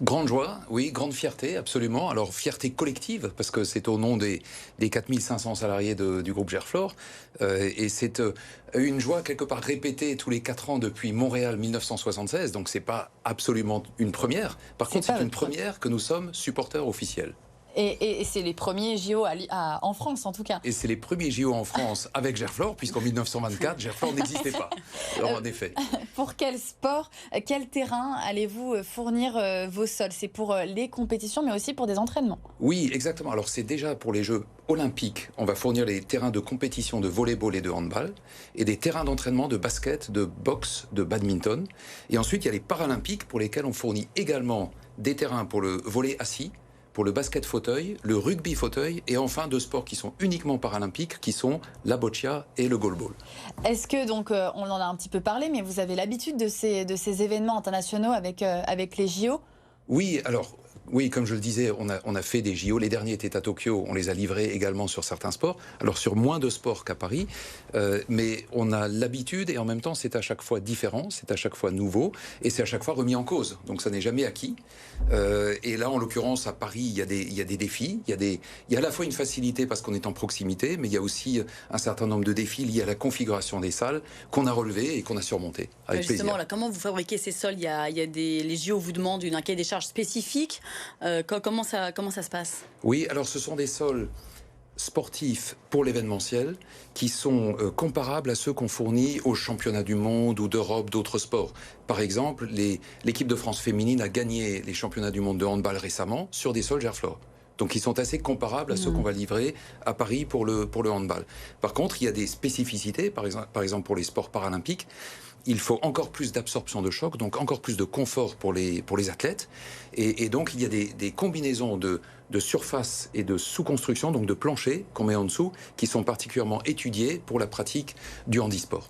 Grande joie, oui, grande fierté, absolument. Alors, fierté collective, parce que c'est au nom des 4500 salariés du groupe Gerflor. Et c'est une joie, quelque part, répétée tous les 4 ans depuis Montréal 1976. Donc, c'est pas absolument une première. Par contre, c'est une première que nous sommes supporters officiels. Et c'est les premiers JO en France, en tout cas. Et c'est les premiers JO en France avec Gerflor, puisqu'en 1924, Gerflor n'existait pas. Alors, en effet. Pour quel sport, quel terrain allez-vous fournir vos sols? C'est pour les compétitions, mais aussi pour des entraînements? Oui, exactement. Alors, c'est déjà pour les Jeux olympiques. On va fournir les terrains de compétition de volley-ball et de handball, et des terrains d'entraînement de basket, de boxe, de badminton. Et ensuite, il y a les Paralympiques, pour lesquels on fournit également des terrains pour le volley assis, pour le basket fauteuil, le rugby fauteuil, et enfin 2 sports qui sont uniquement paralympiques, qui sont la boccia et le goalball. Est-ce que, donc, on en a un petit peu parlé, mais vous avez l'habitude de ces événements internationaux avec les JO? Oui, alors, oui, comme je le disais, on a fait des JO. Les derniers étaient à Tokyo. On les a livrés également sur certains sports. Alors, sur moins de sports qu'à Paris. Mais on a l'habitude, et en même temps, c'est à chaque fois différent, c'est à chaque fois nouveau, et c'est à chaque fois remis en cause. Donc, ça n'est jamais acquis. Et là, en l'occurrence, à Paris, il y a des défis. Il y a à la fois une facilité parce qu'on est en proximité, mais il y a aussi un certain nombre de défis liés à la configuration des salles qu'on a relevés et qu'on a surmontés. Avec justement, plaisir. là, comment vous fabriquez ces sols? Les JO vous demandent un cahier des charges spécifique. Comment ça se passe? Oui, alors ce sont des sols sportifs pour l'événementiel qui sont comparables à ceux qu'on fournit aux championnats du monde ou d'Europe, d'autres sports. Par exemple, l'équipe de France féminine a gagné les championnats du monde de handball récemment sur des sols Gerflor. Donc ils sont assez comparables à ceux qu'on va livrer à Paris pour le handball. Par contre, il y a des spécificités, par exemple pour les sports paralympiques. Il faut encore plus d'absorption de choc, donc encore plus de confort pour les athlètes. Et donc, il y a des combinaisons de surface et de sous-construction, donc de planchers qu'on met en dessous, qui sont particulièrement étudiées pour la pratique du handisport.